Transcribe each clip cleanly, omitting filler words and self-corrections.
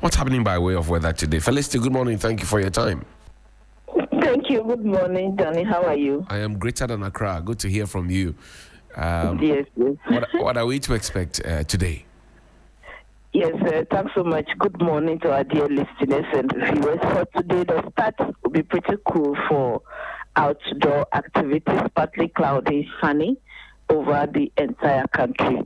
What's happening by way of weather today? Felicity, good morning. Thank you for your time. Thank you. Good morning, Johnny. How are you? I am greater than Accra. Good to hear from you. Yes. What are we to expect today? Yes, thanks so much. Good morning to our dear listeners and viewers. For today, the start will be pretty cool for outdoor activities, partly cloudy, sunny over the entire country.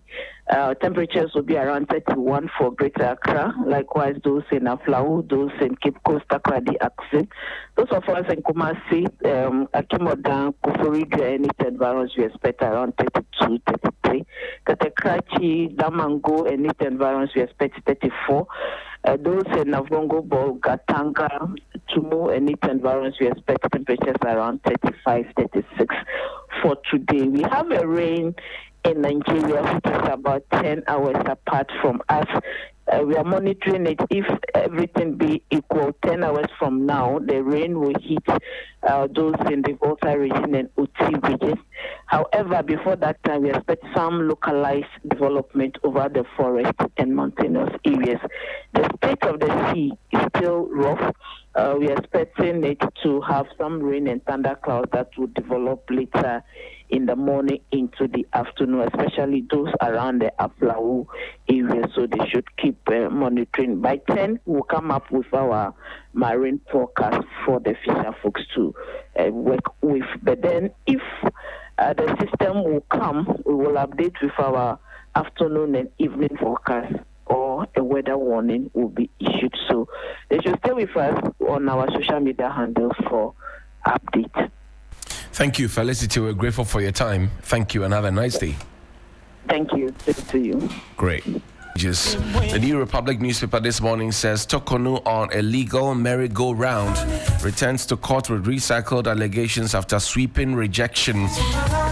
Temperatures will be around 31 for Greater Accra, likewise those in Aflau, those in Cape Coast, Accra, the Axis. Those of us in Kumasi, Akimodan, Kufuri, and its environs, we expect around 32, 33. Katekrachi, Damango, and its environs, we expect 34. Those in Navongo, Bolga, Tanga, Tumu, and its environs, we expect temperatures around 35, 36 for today. We have a rain in Nigeria, which is about 10 hours apart from us. We are monitoring it. If everything be equal, 10 hours from now, the rain will hit those in the Volta region and Uti regions. However, before that time, we expect some localized development over the forest and mountainous areas. The state of the sea is still rough. We are expecting it to have some rain and thunderclouds that will develop later in the morning into the afternoon, especially those around the Aflau area. So they should keep monitoring. By 10, we'll come up with our marine forecast for the fisher folks to work with. But then if the system will come, we will update with our afternoon and evening forecast, or a weather warning will be issued. So they should stay with us on our social media handles for updates. Thank you, Felicity. We're grateful for your time. Thank you and have a nice day. Thank you. Good to you. Great. The New Republic newspaper this morning says Tokonu on illegal merry-go-round returns to court with recycled allegations after sweeping rejection.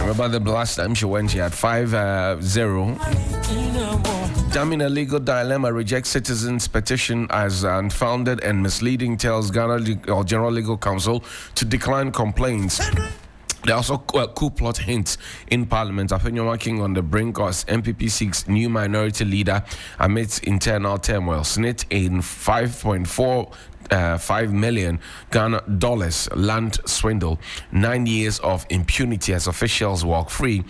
Remember the last time she went, she had 5-0. Damning a legal dilemma, rejects citizens' petition as unfounded and misleading, tells Ghana General Legal Counsel to decline complaints. There are also coup plot hints in Parliament. Opinion working on the brink as MPP seeks new minority leader amidst internal turmoil. Snit in 5.45 million Ghana dollars land swindle. 9 years of impunity as officials walk free.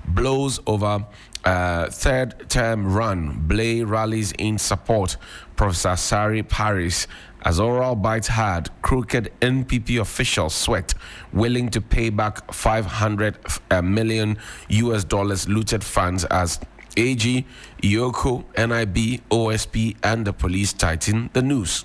Blows over third term run. Blay rallies in support. Professor Sari Paris. As oral bites hard, crooked NPP officials sweat, willing to pay back 500 million US dollars looted funds as AG, Yoko, NIB, OSP, and the police tighten the noose.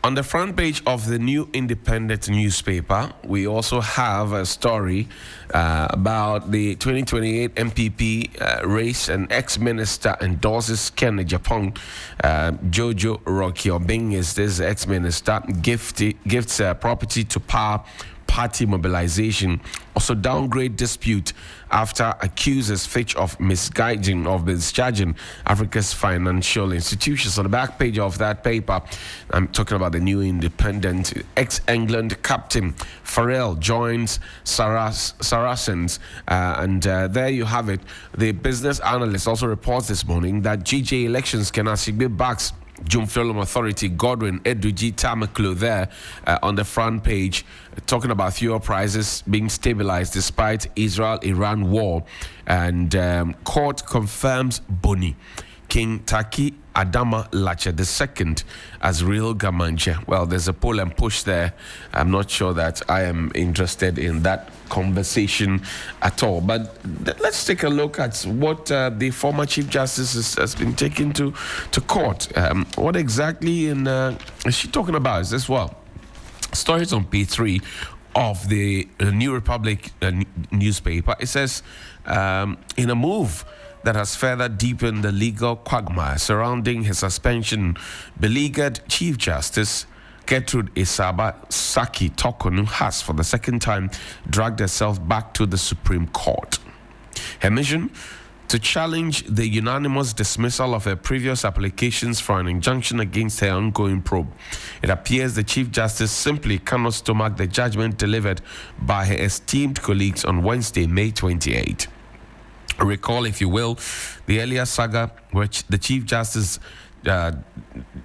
On the front page of the New Independent newspaper, we also have a story about the 2028 MPP race. An ex-minister endorses Ken Japan. Jojo Rocky Obing is this ex-minister, gifts property to power party mobilization. Also downgrade dispute after accuses Fitch of misguiding of discharging Africa's financial institutions. On the back page of that paper, I'm talking about the New Independent. Ex-England captain Farrell joins Saracens, and there you have it. The business analyst also reports this morning that GJ elections can actually backs Jumfilm Authority Godwin Eduji Tamaklo there on the front page, talking about fuel prices being stabilized despite Israel-Iran war, and court confirms Boni King Taki Adama Lache II as real Gamanje. Well, there's a pull and push there. I'm not sure that I am interested in that conversation at all. But let's take a look at what the former Chief Justice has been taken to court. What exactly is she talking about? Is this stories on page 3 of the New Republic newspaper. It says, in a move that has further deepened the legal quagmire surrounding his suspension, beleaguered Chief Justice Gertrude Isaba Saki Tokonu has, for the second time, dragged herself back to the Supreme Court. Her mission? To challenge the unanimous dismissal of her previous applications for an injunction against her ongoing probe. It appears the Chief Justice simply cannot stomach the judgment delivered by her esteemed colleagues on Wednesday, May 28. Recall, if you will, the earlier saga which the Chief Justice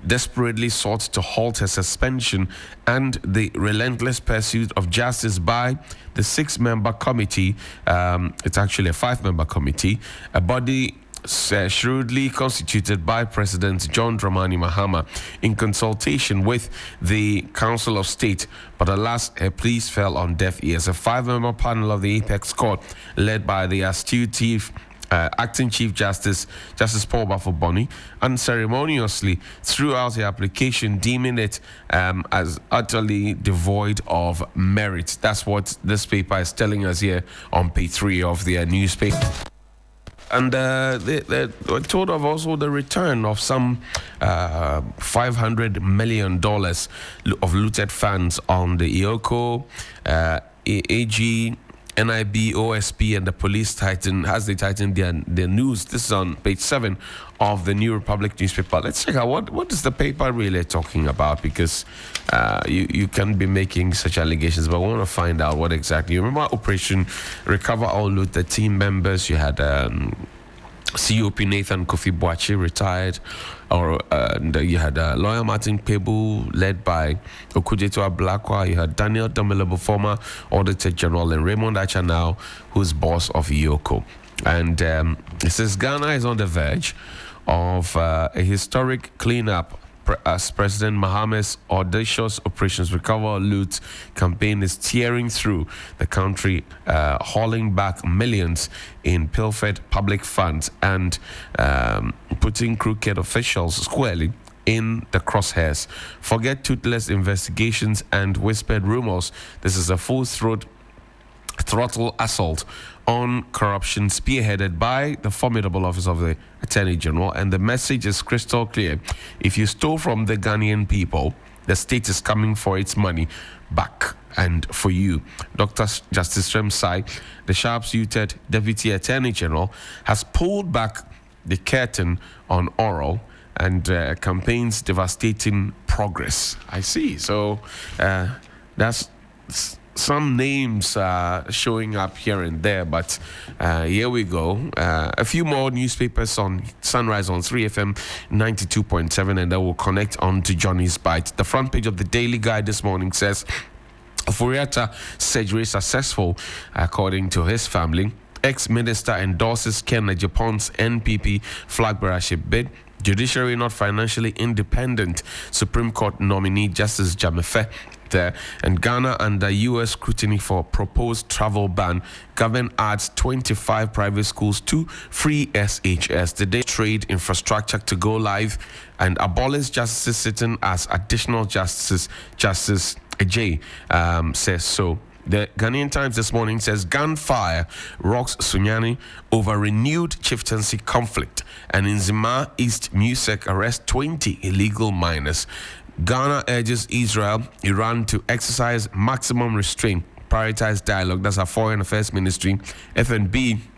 desperately sought to halt her suspension and the relentless pursuit of justice by the 6-member committee. It's actually a 5-member committee, a body shrewdly constituted by President John Dramani Mahama in consultation with the Council of State. But alas, her pleas fell on deaf ears. A 5-member panel of the Apex Court, led by the astute Acting Chief Justice Paul Bafo-Boni, unceremoniously threw out the application, deeming it as utterly devoid of merit. That's what this paper is telling us here on page 3 of their newspaper. And they told of also the return of some $500 million of looted funds on the EOCO, AG, NIB, OSP, and the police tighten as they tighten their news. This is on page 7 of the New Republic newspaper. Let's check out what is the paper really talking about, because you can be making such allegations, but we want to find out what exactly. You remember Operation Recover All Loot, the team members, you had COP Nathan Kofi Boachi retired, and you had lawyer Martin Pebu, led by Okujetua Blakwa. You had Daniel Domelebo, former Auditor General, and Raymond Achanau, who's boss of EOCO. And it says Ghana is on the verge of a historic cleanup as President Mahama's audacious Operations Recover Loot campaign is tearing through the country, hauling back millions in pilfered public funds and putting crooked officials squarely in the crosshairs. Forget toothless investigations and whispered rumors. This is a throttle assault on corruption spearheaded by the formidable office of the Attorney General, and the message is crystal clear. If you stole from the Ghanaian people, the state is coming for its money back and for you. Dr. Justice Remsai, the sharp-suited Deputy Attorney General, has pulled back the curtain on oral and campaigns devastating progress. I see. So that's some names showing up here and there, but here we go. A few more newspapers on Sunrise on 3FM 92.7, and then we'll connect on to Johnny's Bite. The front page of the Daily Guide this morning says, Furiata surgery successful, according to his family. Ex-minister endorses Ken Japan's NPP flag bearership bid. Judiciary not financially independent. Supreme Court nominee Justice Jamefe there. And Ghana under U.S. scrutiny for proposed travel ban. Government adds 25 private schools to free SHS. The day trade infrastructure to go live, and abolish justices sitting as additional justices. Justice Ajay says so. The Ghanaian Times this morning says gunfire rocks Sunyani over renewed chieftaincy conflict, and in Zima East Musek arrest 20 illegal miners. Ghana urges Israel, Iran to exercise maximum restraint, prioritize dialogue. That's our Foreign Affairs Ministry. FNB